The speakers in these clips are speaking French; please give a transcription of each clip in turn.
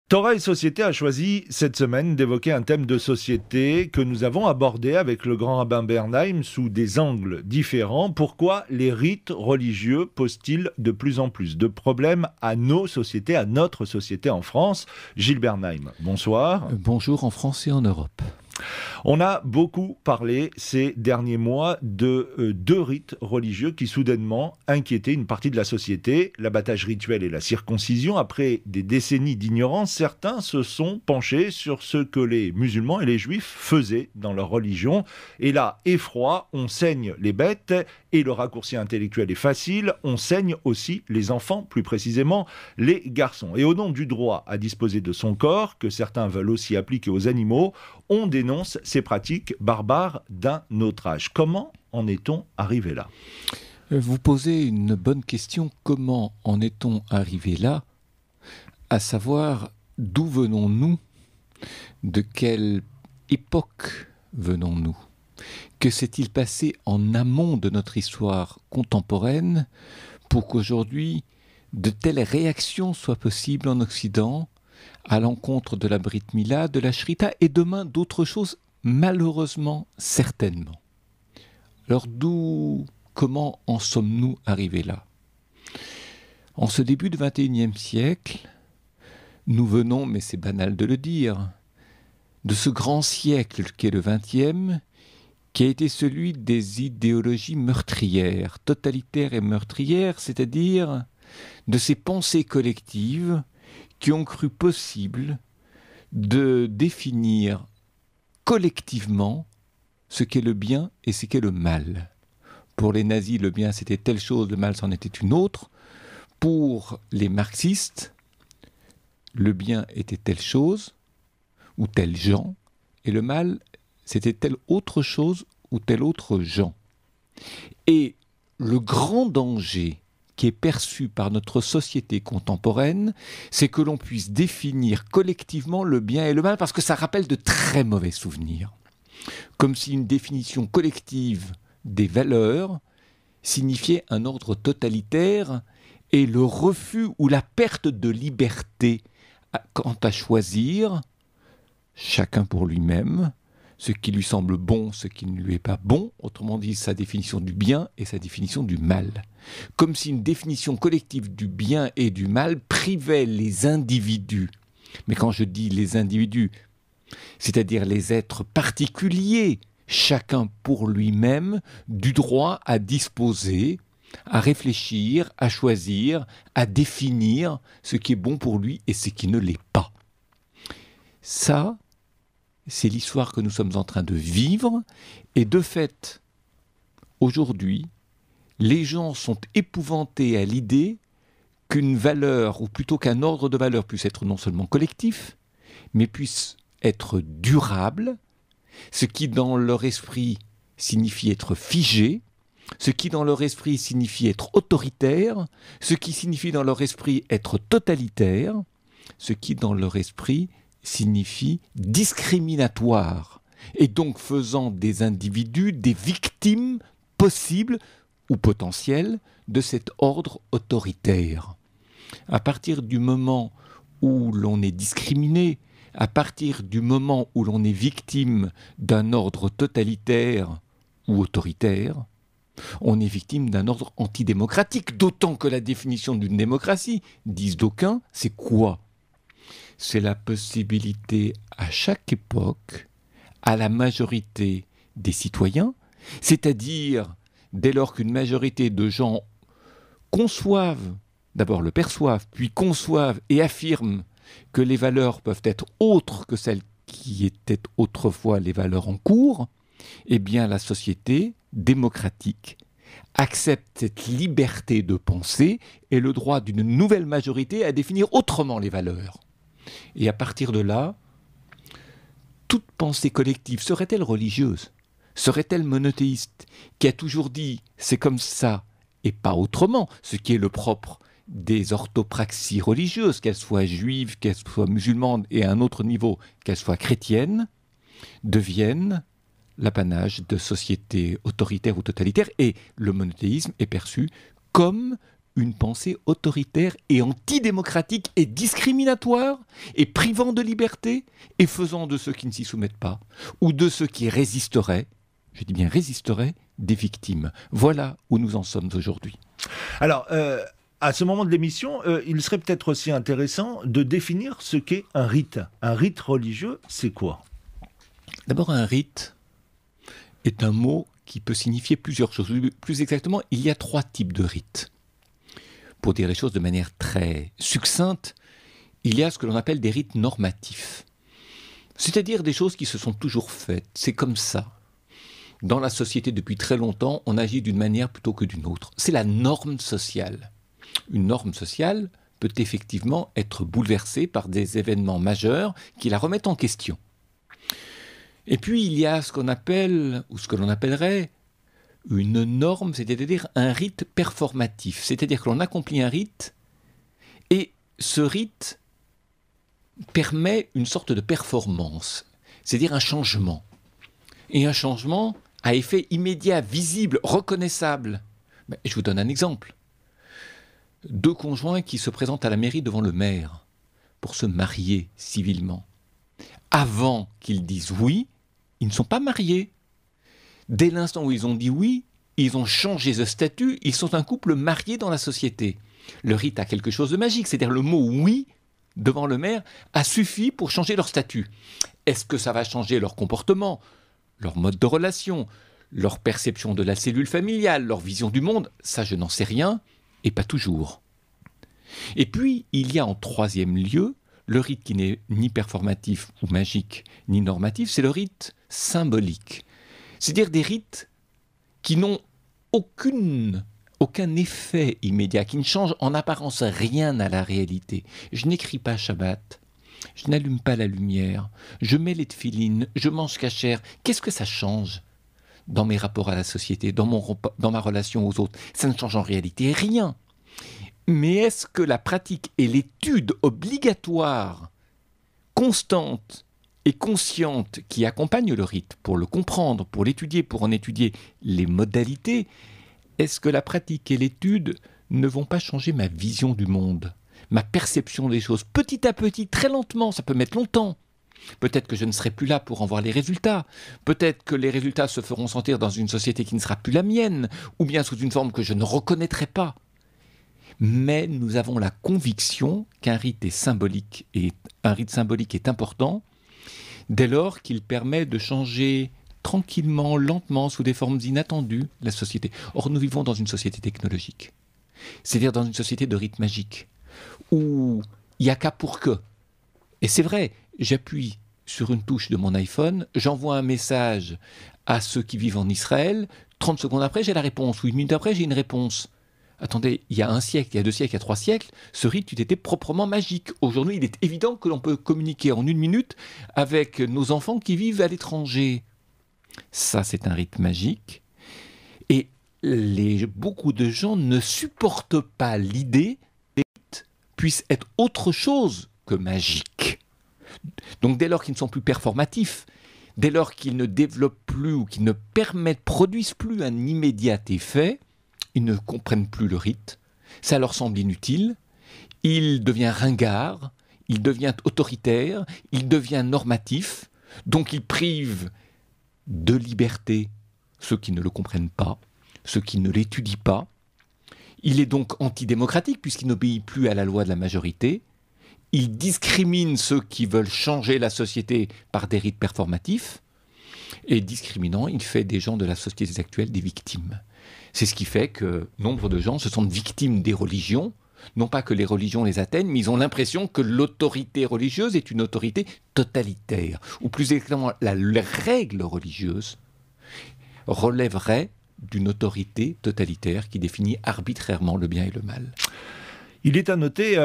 Torah et Société a choisi cette semaine d'évoquer un thème de société que nous avons abordé avec le grand rabbin Bernheim sous des angles différents. Pourquoi les rites religieux posent-ils de plus en plus de problèmes à nos sociétés, à notre société en France? Gilles Bernheim, bonsoir. Bonjour en France et en Europe. On a beaucoup parlé ces derniers mois de deux rites religieux qui soudainement inquiétaient une partie de la société, l'abattage rituel et la circoncision. Après des décennies d'ignorance, certains se sont penchés sur ce que les musulmans et les juifs faisaient dans leur religion. Et là, effroi, on saigne les bêtes et le raccourci intellectuel est facile, on saigne aussi les enfants, plus précisément les garçons. Et au nom du droit à disposer de son corps, que certains veulent aussi appliquer aux animaux, on dénonce ces pratiques barbares d'un autre âge. Comment en est-on arrivé là ? Vous posez une bonne question. Comment en est-on arrivé là ? À savoir, d'où venons-nous ? De quelle époque venons-nous ? Que s'est-il passé en amont de notre histoire contemporaine pour qu'aujourd'hui de telles réactions soient possibles en Occident à l'encontre de la Brit Mila, de la Shrita et demain d'autres choses, malheureusement, certainement. Alors comment en sommes-nous arrivés là ? En ce début du XXIe siècle, nous venons, mais c'est banal de le dire, de ce grand siècle qu'est le XXe, qui a été celui des idéologies meurtrières, totalitaires et meurtrières, c'est-à-dire de ces pensées collectives qui ont cru possible de définir collectivement ce qu'est le bien et ce qu'est le mal. Pour les nazis, le bien c'était telle chose, le mal c'en était une autre. Pour les marxistes, le bien était telle chose ou tel gens, et le mal c'était telle autre chose ou tel autre gens. Et le grand danger qui est perçu par notre société contemporaine, c'est que l'on puisse définir collectivement le bien et le mal, parce que ça rappelle de très mauvais souvenirs. Comme si une définition collective des valeurs signifiait un ordre totalitaire et le refus ou la perte de liberté quant à choisir, chacun pour lui-même, ce qui lui semble bon, ce qui ne lui est pas bon, autrement dit sa définition du bien et sa définition du mal. Comme si une définition collective du bien et du mal privait les individus. Mais quand je dis les individus, c'est-à-dire les êtres particuliers, chacun pour lui-même, du droit à disposer, à réfléchir, à choisir, à définir ce qui est bon pour lui et ce qui ne l'est pas. Ça, c'est l'histoire que nous sommes en train de vivre, et de fait, aujourd'hui, les gens sont épouvantés à l'idée qu'une valeur, ou plutôt qu'un ordre de valeurs puisse être non seulement collectif, mais puisse être durable, ce qui dans leur esprit signifie être figé, ce qui dans leur esprit signifie être autoritaire, ce qui signifie dans leur esprit être totalitaire, ce qui dans leur esprit signifie discriminatoire, et donc faisant des individus des victimes possibles ou potentielles de cet ordre autoritaire. À partir du moment où l'on est discriminé, à partir du moment où l'on est victime d'un ordre totalitaire ou autoritaire, on est victime d'un ordre antidémocratique, d'autant que la définition d'une démocratie, disent d'aucuns, c'est quoi ? C'est la possibilité à chaque époque, à la majorité des citoyens, c'est-à-dire dès lors qu'une majorité de gens conçoivent, d'abord le perçoivent, puis conçoivent et affirment que les valeurs peuvent être autres que celles qui étaient autrefois les valeurs en cours, eh bien la société démocratique accepte cette liberté de penser et le droit d'une nouvelle majorité à définir autrement les valeurs. Et à partir de là, toute pensée collective serait-elle religieuse ? Serait-elle monothéiste ? Qui a toujours dit « c'est comme ça et pas autrement », ce qui est le propre des orthopraxies religieuses, qu'elles soient juives, qu'elles soient musulmanes et à un autre niveau, qu'elles soient chrétiennes, deviennent l'apanage de sociétés autoritaires ou totalitaires, et le monothéisme est perçu comme une pensée autoritaire et antidémocratique et discriminatoire et privant de liberté et faisant de ceux qui ne s'y soumettent pas ou de ceux qui résisteraient, je dis bien résisteraient, des victimes. Voilà où nous en sommes aujourd'hui. Alors, à ce moment de l'émission, il serait peut-être aussi intéressant de définir ce qu'est un rite. Un rite religieux, c'est quoi ? D'abord, un rite est un mot qui peut signifier plusieurs choses. Plus exactement, il y a 3 types de rites. Pour dire les choses de manière très succincte, il y a ce que l'on appelle des rites normatifs. C'est-à-dire des choses qui se sont toujours faites. C'est comme ça. Dans la société, depuis très longtemps, on agit d'une manière plutôt que d'une autre. C'est la norme sociale. Une norme sociale peut effectivement être bouleversée par des événements majeurs qui la remettent en question. Et puis, il y a ce qu'on appelle, ou ce que l'on appellerait, une norme, c'est-à-dire un rite performatif. C'est-à-dire que l'on accomplit un rite, et ce rite permet une sorte de performance, c'est-à-dire un changement. Et un changement à effet immédiat, visible, reconnaissable. Mais je vous donne un exemple. 2 conjoints qui se présentent à la mairie devant le maire pour se marier civilement. Avant qu'ils disent oui, ils ne sont pas mariés. Dès l'instant où ils ont dit oui, ils ont changé de statut, ils sont un couple marié dans la société. Le rite a quelque chose de magique, c'est-à-dire le mot oui devant le maire a suffi pour changer leur statut. Est-ce que ça va changer leur comportement, leur mode de relation, leur perception de la cellule familiale, leur vision du monde? Ça, je n'en sais rien, et pas toujours. Et puis, il y a en 3e lieu, le rite qui n'est ni performatif ou magique, ni normatif, c'est le rite symbolique. C'est-à-dire des rites qui n'ont aucun effet immédiat, qui ne changent en apparence rien à la réalité. Je n'écris pas Shabbat, je n'allume pas la lumière, je mets les tefilines, je mange kasher. Qu'est-ce que ça change dans mes rapports à la société, dans ma relation aux autres? Ça ne change en réalité rien. Mais est-ce que la pratique et l'étude obligatoire, constante et consciente qui accompagne le rite, pour le comprendre, pour l'étudier, pour en étudier les modalités, est-ce que la pratique et l'étude ne vont pas changer ma vision du monde, ma perception des choses, petit à petit, très lentement, ça peut mettre longtemps. Peut-être que je ne serai plus là pour en voir les résultats. Peut-être que les résultats se feront sentir dans une société qui ne sera plus la mienne, ou bien sous une forme que je ne reconnaîtrai pas. Mais nous avons la conviction qu'un rite symbolique est important dès lors qu'il permet de changer tranquillement, lentement, sous des formes inattendues, la société. Or, nous vivons dans une société technologique, c'est-à-dire dans une société de rites magiques, où il n'y a qu'à pour que. Et c'est vrai, j'appuie sur une touche de mon iPhone, j'envoie un message à ceux qui vivent en Israël, 30 secondes après, j'ai la réponse, ou 1 minute après, j'ai une réponse. Attendez, il y a 1 siècle, il y a 2 siècles, il y a 3 siècles, ce rite était proprement magique. Aujourd'hui, il est évident que l'on peut communiquer en 1 minute avec nos enfants qui vivent à l'étranger. Ça, c'est un rite magique. Et beaucoup de gens ne supportent pas l'idée que les rites puissent être autre chose que magiques. Donc dès lors qu'ils ne sont plus performatifs, dès lors qu'ils ne développent plus ou qu'ils ne produisent plus un immédiat effet, ils ne comprennent plus le rite, ça leur semble inutile, il devient ringard, il devient autoritaire, il devient normatif, donc il prive de liberté ceux qui ne le comprennent pas, ceux qui ne l'étudient pas. Il est donc antidémocratique puisqu'il n'obéit plus à la loi de la majorité. Il discrimine ceux qui veulent changer la société par des rites performatifs. Et discriminant, il fait des gens de la société actuelle des victimes. C'est ce qui fait que nombre de gens se sentent victimes des religions, non pas que les religions les atteignent, mais ils ont l'impression que l'autorité religieuse est une autorité totalitaire, ou plus exactement la règle religieuse relèverait d'une autorité totalitaire qui définit arbitrairement le bien et le mal. Il est à noter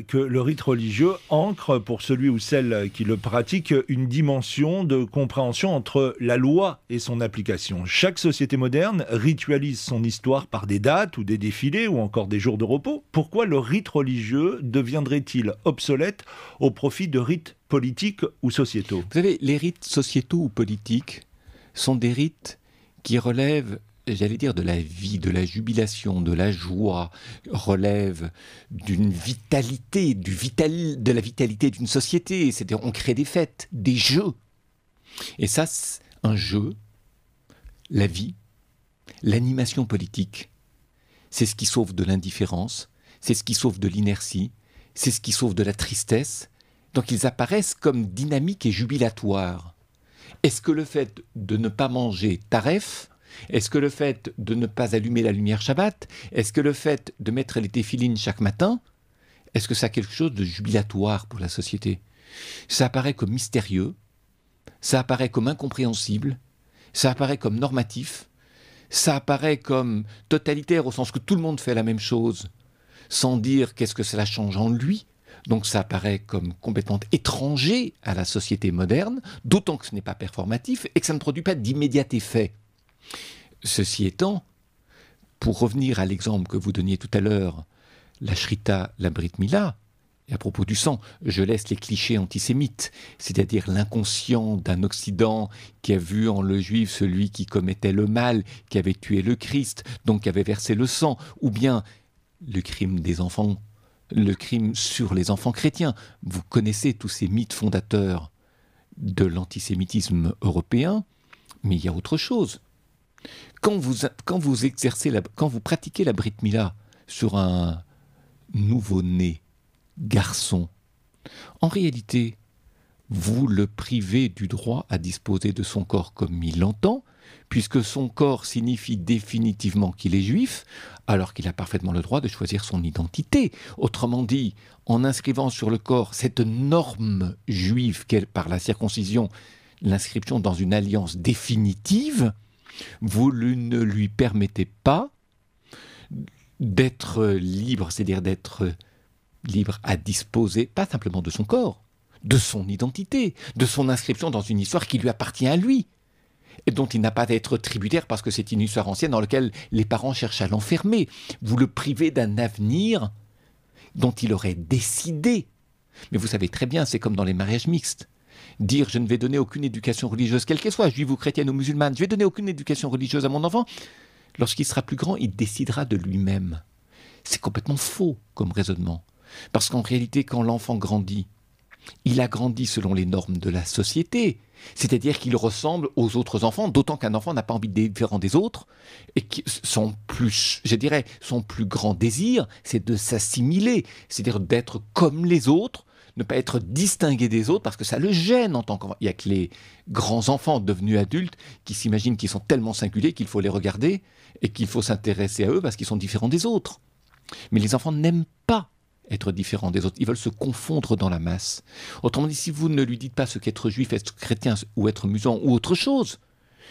que le rite religieux ancre, pour celui ou celle qui le pratique, une dimension de compréhension entre la loi et son application. Chaque société moderne ritualise son histoire par des dates ou des défilés ou encore des jours de repos. Pourquoi le rite religieux deviendrait-il obsolète au profit de rites politiques ou sociétaux ? Vous savez, les rites sociétaux ou politiques sont des rites qui relèvent j'allais dire, de la vie, de la jubilation, de la joie, relève d'une vitalité, de la vitalité d'une société. C'est-à-dire, on crée des fêtes, des jeux. Et ça, un jeu, la vie, l'animation politique, c'est ce qui sauve de l'indifférence, c'est ce qui sauve de l'inertie, c'est ce qui sauve de la tristesse. Donc ils apparaissent comme dynamiques et jubilatoires. Est-ce que le fait de ne pas manger taref, est-ce que le fait de ne pas allumer la lumière Shabbat, est-ce que le fait de mettre les téfilines chaque matin, est-ce que ça a quelque chose de jubilatoire pour la société? Ça apparaît comme mystérieux, ça apparaît comme incompréhensible, ça apparaît comme normatif, ça apparaît comme totalitaire au sens que tout le monde fait la même chose, sans dire qu'est-ce que cela change en lui. Donc ça apparaît comme complètement étranger à la société moderne, d'autant que ce n'est pas performatif et que ça ne produit pas d'immédiat effet. Ceci étant, pour revenir à l'exemple que vous donniez tout à l'heure, la shrita, la brit mila, et à propos du sang, je laisse les clichés antisémites, c'est-à-dire l'inconscient d'un Occident qui a vu en le juif celui qui commettait le mal, qui avait tué le Christ, donc qui avait versé le sang, ou bien le crime des enfants, le crime sur les enfants chrétiens. Vous connaissez tous ces mythes fondateurs de l'antisémitisme européen, mais il y a autre chose. Quand vous pratiquez la brit mila sur un nouveau-né garçon, en réalité, vous le privez du droit à disposer de son corps comme il l'entend, puisque son corps signifie définitivement qu'il est juif, alors qu'il a parfaitement le droit de choisir son identité. Autrement dit, en inscrivant sur le corps cette norme juive qu'est par la circoncision l'inscription dans une alliance définitive, vous ne lui permettez pas d'être libre, c'est-à-dire d'être libre à disposer, pas simplement de son corps, de son identité, de son inscription dans une histoire qui lui appartient à lui, et dont il n'a pas à être tributaire parce que c'est une histoire ancienne dans laquelle les parents cherchent à l'enfermer. Vous le privez d'un avenir dont il aurait décidé. Mais vous savez très bien, c'est comme dans les mariages mixtes. Dire « je ne vais donner aucune éducation religieuse, quelle qu'elle soit, juive ou chrétienne ou musulmane, je vais donner aucune éducation religieuse à mon enfant », lorsqu'il sera plus grand, il décidera de lui-même. C'est complètement faux comme raisonnement. Parce qu'en réalité, quand l'enfant grandit, il a grandi selon les normes de la société, c'est-à-dire qu'il ressemble aux autres enfants, d'autant qu'un enfant n'a pas envie d'être différent des autres, et que son plus grand désir, c'est de s'assimiler, c'est-à-dire d'être comme les autres, ne pas être distingué des autres, parce que ça le gêne en tant qu'enfant. Il n'y a que les grands enfants devenus adultes qui s'imaginent qu'ils sont tellement singuliers qu'il faut les regarder et qu'il faut s'intéresser à eux parce qu'ils sont différents des autres. Mais les enfants n'aiment pas être différents des autres. Ils veulent se confondre dans la masse. Autrement dit, si vous ne lui dites pas ce qu'être juif, être chrétien ou être musulman ou autre chose,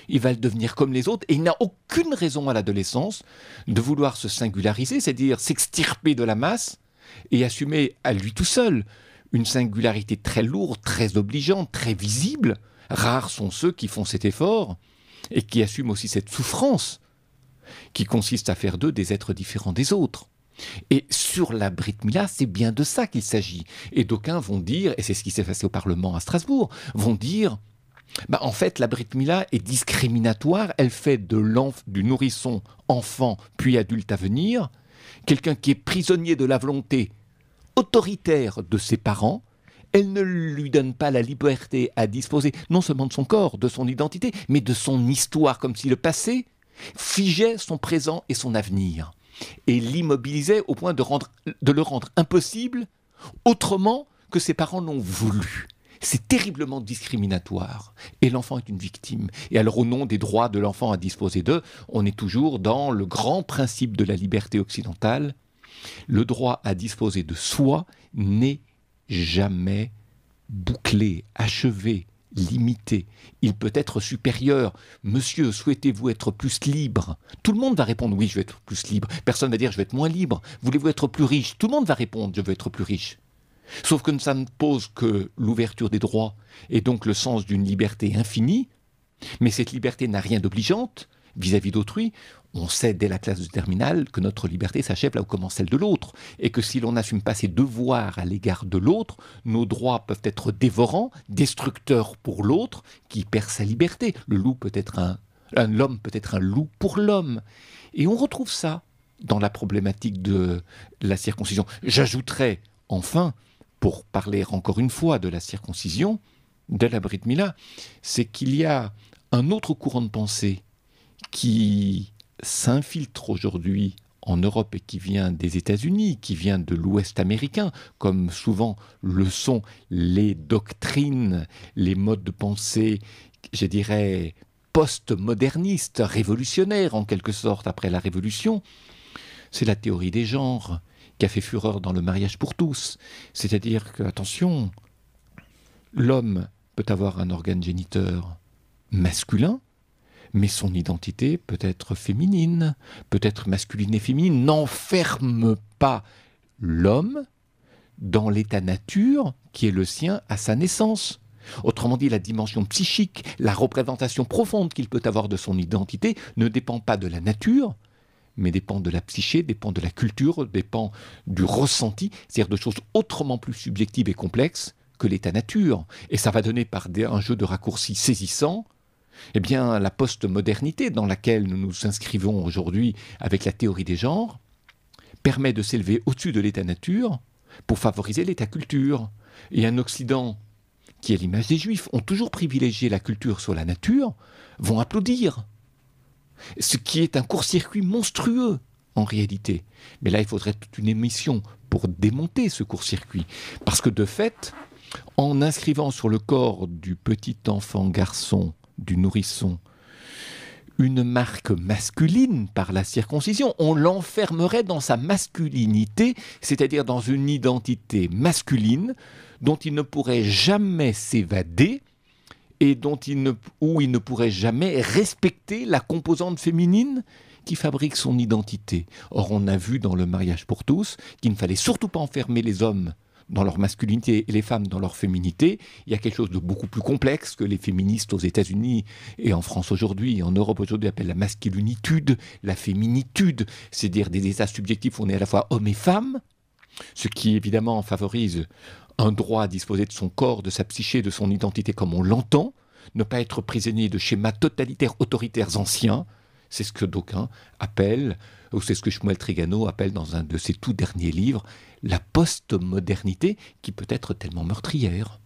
il va le devenir comme les autres et il n'a aucune raison à l'adolescence de vouloir se singulariser, c'est-à-dire s'extirper de la masse et assumer à lui tout seul une singularité très lourde, très obligeante, très visible. Rares sont ceux qui font cet effort et qui assument aussi cette souffrance qui consiste à faire d'eux des êtres différents des autres. Et sur la Brit Mila, c'est bien de ça qu'il s'agit. Et d'aucuns vont dire, et c'est ce qui s'est passé au Parlement à Strasbourg, vont dire, en fait, la Brit Mila est discriminatoire, elle fait du nourrisson enfant puis adulte à venir, quelqu'un qui est prisonnier de la volonté autoritaire de ses parents. Elle ne lui donne pas la liberté à disposer non seulement de son corps, de son identité, mais de son histoire, comme si le passé figeait son présent et son avenir, et l'immobilisait au point de le rendre impossible autrement que ses parents l'ont voulu. C'est terriblement discriminatoire, et l'enfant est une victime. Et alors, au nom des droits de l'enfant à disposer d'eux, on est toujours dans le grand principe de la liberté occidentale. Le droit à disposer de soi n'est jamais bouclé, achevé, limité. Il peut être supérieur. Monsieur, souhaitez-vous être plus libre? Tout le monde va répondre oui, je veux être plus libre. Personne ne va dire je veux être moins libre. Voulez-vous être plus riche? Tout le monde va répondre je veux être plus riche. Sauf que ça ne pose que l'ouverture des droits et donc le sens d'une liberté infinie. Mais cette liberté n'a rien d'obligeante vis-à-vis d'autrui. On sait dès la classe de terminale que notre liberté s'achève là où commence celle de l'autre, et que si l'on n'assume pas ses devoirs à l'égard de l'autre, nos droits peuvent être dévorants, destructeurs pour l'autre, qui perd sa liberté. Le loup peut être un L'homme peut être un loup pour l'homme. Et on retrouve ça dans la problématique de la circoncision. J'ajouterais, enfin, pour parler encore une fois de la circoncision, de la Brit Mila, c'est qu'il y a un autre courant de pensée qui s'infiltre aujourd'hui en Europe et qui vient des États-Unis, qui vient de l'Ouest américain, comme souvent le sont les doctrines, les modes de pensée, je dirais, post-modernistes, révolutionnaires en quelque sorte après la Révolution, c'est la théorie des genres qui a fait fureur dans le mariage pour tous. C'est-à-dire que, attention, l'homme peut avoir un organe géniteur masculin, mais son identité peut être féminine, peut être masculine et féminine. N'enferme pas l'homme dans l'état nature qui est le sien à sa naissance. Autrement dit, la dimension psychique, la représentation profonde qu'il peut avoir de son identité ne dépend pas de la nature, mais dépend de la psyché, dépend de la culture, dépend du ressenti, c'est-à-dire de choses autrement plus subjectives et complexes que l'état nature. Et ça va donner par un jeu de raccourcis saisissant, eh bien, la post-modernité dans laquelle nous nous inscrivons aujourd'hui avec la théorie des genres permet de s'élever au-dessus de l'état nature pour favoriser l'état culture. Et un Occident qui, à l'image des Juifs, ont toujours privilégié la culture sur la nature, vont applaudir. Ce qui est un court-circuit monstrueux en réalité. Mais là, il faudrait toute une émission pour démonter ce court-circuit. Parce que de fait, en inscrivant sur le corps du petit enfant garçon, du nourrisson, une marque masculine par la circoncision, on l'enfermerait dans sa masculinité, c'est-à-dire dans une identité masculine dont il ne pourrait jamais s'évader et où il ne pourrait jamais respecter la composante féminine qui fabrique son identité. Or, on a vu dans le mariage pour tous qu'il ne fallait surtout pas enfermer les hommes dans leur masculinité et les femmes dans leur féminité. Il y a quelque chose de beaucoup plus complexe que les féministes aux États-Unis et en France aujourd'hui et en Europe aujourd'hui appellent la masculinitude, la féminitude, c'est-à-dire des états subjectifs où on est à la fois homme et femme, ce qui évidemment favorise un droit à disposer de son corps, de sa psyché, de son identité comme on l'entend, ne pas être prisonnier de schémas totalitaires, autoritaires anciens. C'est ce que d'aucuns appellent, ou c'est ce que Shmuel Trigano appelle dans un de ses tout derniers livres, la post-modernité qui peut être tellement meurtrière.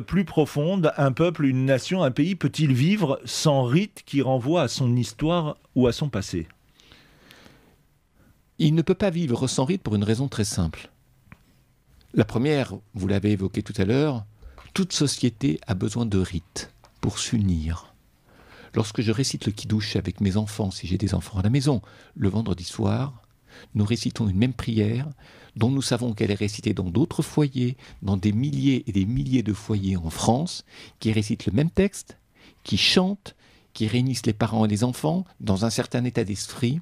Plus profonde, un peuple, une nation, un pays peut-il vivre sans rite qui renvoie à son histoire ou à son passé ? Il ne peut pas vivre sans rite pour une raison très simple. La première, vous l'avez évoqué tout à l'heure, toute société a besoin de rites pour s'unir. Lorsque je récite le Kiddush avec mes enfants, si j'ai des enfants à la maison, le vendredi soir, nous récitons une même prière dont nous savons qu'elle est récitée dans d'autres foyers, dans des milliers et des milliers de foyers en France, qui récitent le même texte, qui chantent, qui réunissent les parents et les enfants dans un certain état d'esprit.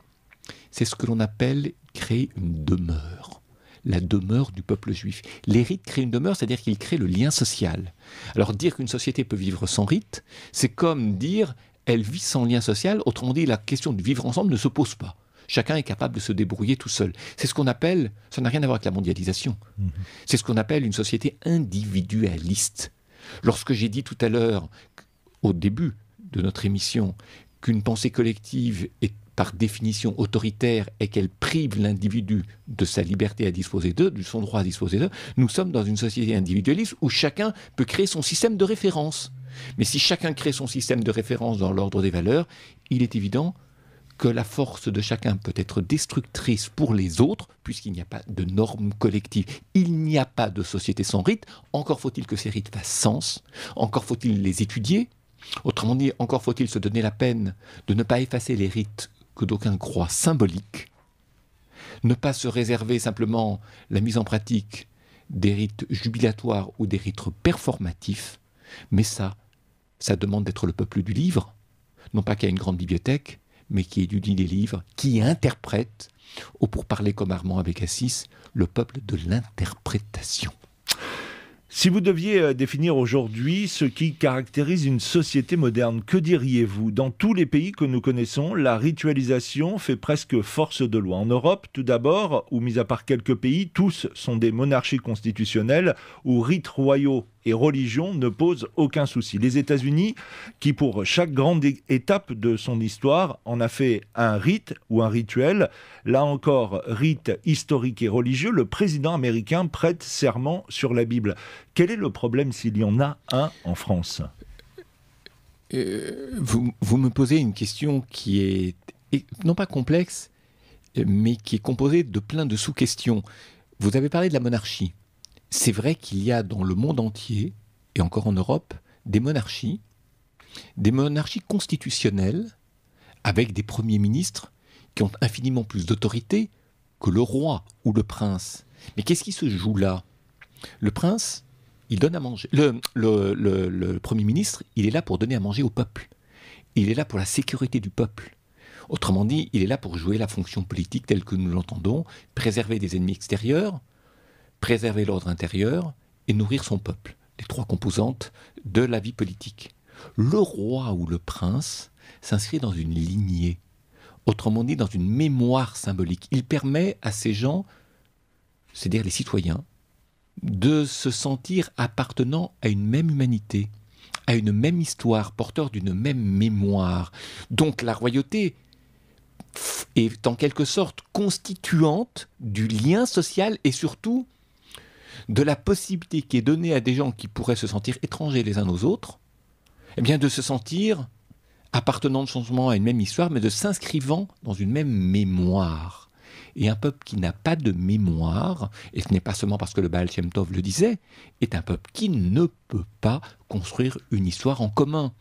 C'est ce que l'on appelle créer une demeure. La demeure du peuple juif. Les rites créent une demeure, c'est-à-dire qu'ils créent le lien social. Alors dire qu'une société peut vivre sans rite, c'est comme dire elle vit sans lien social, autrement dit la question de vivre ensemble ne se pose pas. Chacun est capable de se débrouiller tout seul. C'est ce qu'on appelle, ça n'a rien à voir avec la mondialisation, c'est ce qu'on appelle une société individualiste. Lorsque j'ai dit tout à l'heure, au début de notre émission, qu'une pensée collective est par définition autoritaire et qu'elle prive l'individu de sa liberté à disposer d'eux, de son droit à disposer d'eux, nous sommes dans une société individualiste où chacun peut créer son système de référence. Mais si chacun crée son système de référence dans l'ordre des valeurs, il est évident que la force de chacun peut être destructrice pour les autres, puisqu'il n'y a pas de normes collectives. Il n'y a pas de société sans rites. Encore faut-il que ces rites fassent sens. Encore faut-il les étudier. Autrement dit, encore faut-il se donner la peine de ne pas effacer les rites que d'aucuns croient symboliques, ne pas se réserver simplement la mise en pratique des rites jubilatoires ou des rites performatifs, mais ça demande d'être le peuple du livre, non pas qu'il y ait une grande bibliothèque, mais qui étudie les livres, qui interprète, ou pour parler comme Armand avec Assis, le peuple de l'interprétation. Si vous deviez définir aujourd'hui ce qui caractérise une société moderne, que diriez-vous ? Dans tous les pays que nous connaissons, la ritualisation fait presque force de loi. En Europe, tout d'abord, où mis à part quelques pays, tous sont des monarchies constitutionnelles où rites royaux et religion ne posent aucun souci. Les États-Unis, qui pour chaque grande étape de son histoire en a fait un rite ou un rituel, là encore, rite historique et religieux, le président américain prête serment sur la Bible. Quel est le problème s'il y en a un en France ? Vous me posez une question qui est non pas complexe, mais qui est composée de plein de sous-questions. Vous avez parlé de la monarchie. C'est vrai qu'il y a dans le monde entier, et encore en Europe, des monarchies constitutionnelles, avec des premiers ministres qui ont infiniment plus d'autorité que le roi ou le prince. Mais qu'est-ce qui se joue là ? Le prince, il donne à manger. Le Premier ministre, il est là pour donner à manger au peuple. Il est là pour la sécurité du peuple. Autrement dit, il est là pour jouer la fonction politique telle que nous l'entendons, préserver des ennemis extérieurs, préserver l'ordre intérieur et nourrir son peuple. Les trois composantes de la vie politique. Le roi ou le prince s'inscrit dans une lignée, autrement dit dans une mémoire symbolique. Il permet à ces gens, c'est-à-dire les citoyens, de se sentir appartenant à une même humanité, à une même histoire, porteur d'une même mémoire. Donc la royauté est en quelque sorte constituante du lien social et surtout de la possibilité qui est donnée à des gens qui pourraient se sentir étrangers les uns aux autres, eh bien de se sentir appartenant de changement à une même histoire, mais de s'inscrivant dans une même mémoire. Et un peuple qui n'a pas de mémoire, et ce n'est pas seulement parce que le Baal Shem Tov le disait, est un peuple qui ne peut pas construire une histoire en commun.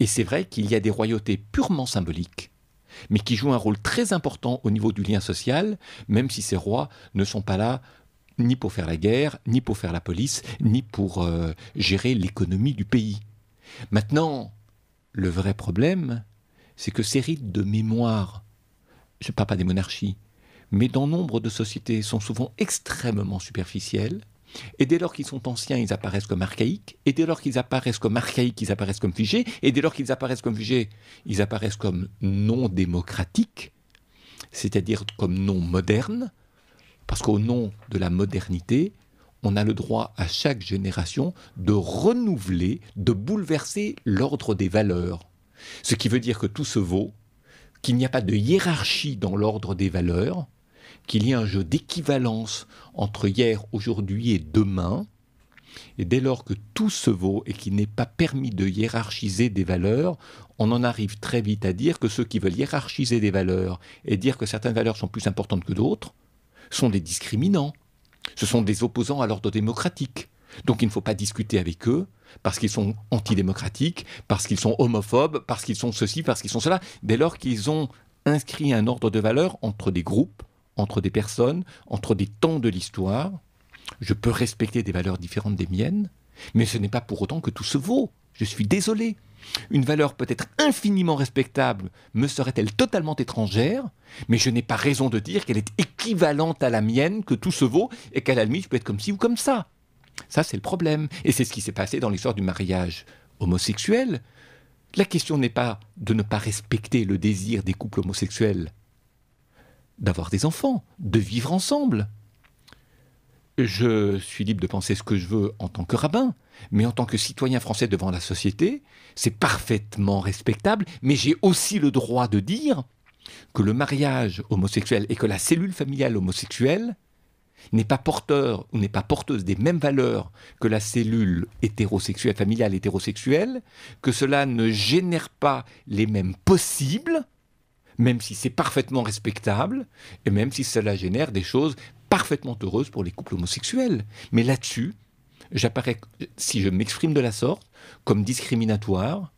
Et c'est vrai qu'il y a des royautés purement symboliques, mais qui jouent un rôle très important au niveau du lien social, même si ces rois ne sont pas là ni pour faire la guerre, ni pour faire la police, ni pour gérer l'économie du pays. Maintenant, le vrai problème, c'est que ces rites de mémoire, je ne parle pas des monarchies, mais dans nombre de sociétés sont souvent extrêmement superficiels, et dès lors qu'ils sont anciens, ils apparaissent comme archaïques, et dès lors qu'ils apparaissent comme archaïques, ils apparaissent comme figés, et dès lors qu'ils apparaissent comme figés, ils apparaissent comme non démocratiques, c'est-à-dire comme non modernes, parce qu'au nom de la modernité, on a le droit à chaque génération de renouveler, de bouleverser l'ordre des valeurs. Ce qui veut dire que tout se vaut, qu'il n'y a pas de hiérarchie dans l'ordre des valeurs, qu'il y a un jeu d'équivalence entre hier, aujourd'hui et demain. Et dès lors que tout se vaut et qu'il n'est pas permis de hiérarchiser des valeurs, on en arrive très vite à dire que ceux qui veulent hiérarchiser des valeurs et dire que certaines valeurs sont plus importantes que d'autres sont des discriminants. Ce sont des opposants à l'ordre démocratique. Donc il ne faut pas discuter avec eux parce qu'ils sont antidémocratiques, parce qu'ils sont homophobes, parce qu'ils sont ceci, parce qu'ils sont cela. Dès lors qu'ils ont inscrit un ordre de valeurs entre des groupes, entre des personnes, entre des temps de l'histoire, je peux respecter des valeurs différentes des miennes, mais ce n'est pas pour autant que tout se vaut. Je suis désolé. Une valeur peut-être infiniment respectable me serait-elle totalement étrangère, mais je n'ai pas raison de dire qu'elle est équivalente à la mienne, que tout se vaut, et qu'à la limite je peux être comme ci ou comme ça. Ça, c'est le problème. Et c'est ce qui s'est passé dans l'histoire du mariage homosexuel. La question n'est pas de ne pas respecter le désir des couples homosexuels d'avoir des enfants, de vivre ensemble. Je suis libre de penser ce que je veux en tant que rabbin, mais en tant que citoyen français devant la société, c'est parfaitement respectable, mais j'ai aussi le droit de dire que le mariage homosexuel et que la cellule familiale homosexuelle n'est pas porteur ou n'est pas porteuse des mêmes valeurs que la cellule hétérosexuelle, familiale hétérosexuelle, que cela ne génère pas les mêmes possibles, même si c'est parfaitement respectable, et même si cela génère des choses parfaitement heureuses pour les couples homosexuels. Mais là-dessus, j'apparais, si je m'exprime de la sorte, comme discriminatoire,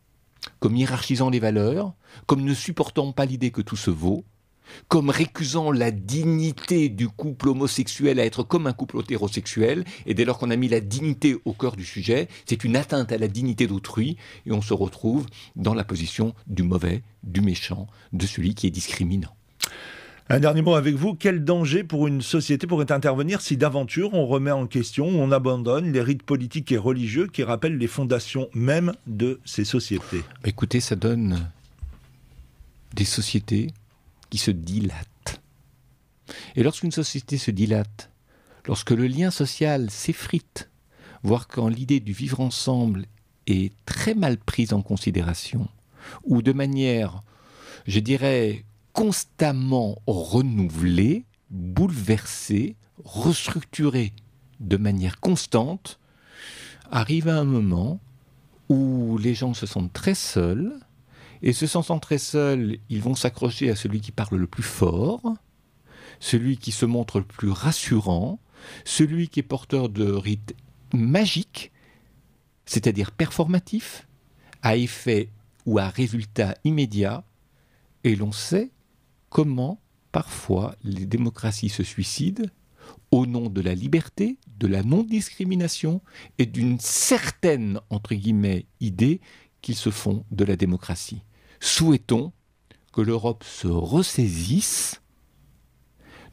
comme hiérarchisant les valeurs, comme ne supportant pas l'idée que tout se vaut, comme récusant la dignité du couple homosexuel à être comme un couple hétérosexuel, et dès lors qu'on a mis la dignité au cœur du sujet, c'est une atteinte à la dignité d'autrui, et on se retrouve dans la position du mauvais, du méchant, de celui qui est discriminant. Un dernier mot avec vous. Quel danger pour une société pourrait intervenir si d'aventure on remet en question, on abandonne les rites politiques et religieux qui rappellent les fondations mêmes de ces sociétés ? Écoutez, ça donne des sociétés qui se dilatent. Et lorsqu'une société se dilate, lorsque le lien social s'effrite, voir quand l'idée du vivre ensemble est très mal prise en considération, ou de manière, je dirais, constamment renouvelée, bouleversée, restructurée de manière constante, arrive à un moment où les gens se sentent très seuls, et se sentant très seuls, ils vont s'accrocher à celui qui parle le plus fort, celui qui se montre le plus rassurant, celui qui est porteur de rites magiques, c'est-à-dire performatifs, à effet ou à résultat immédiat, et l'on sait comment parfois les démocraties se suicident au nom de la liberté, de la non-discrimination et d'une certaine, entre guillemets, idée qu'ils se font de la démocratie. Souhaitons que l'Europe se ressaisisse,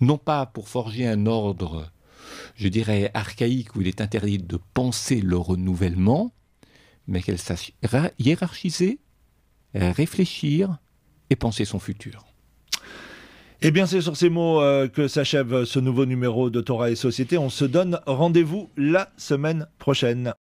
non pas pour forger un ordre, je dirais, archaïque où il est interdit de penser le renouvellement, mais qu'elle sache hiérarchiser, réfléchir et penser son futur. Eh bien, c'est sur ces mots que s'achève ce nouveau numéro de Torah et Société. On se donne rendez-vous la semaine prochaine.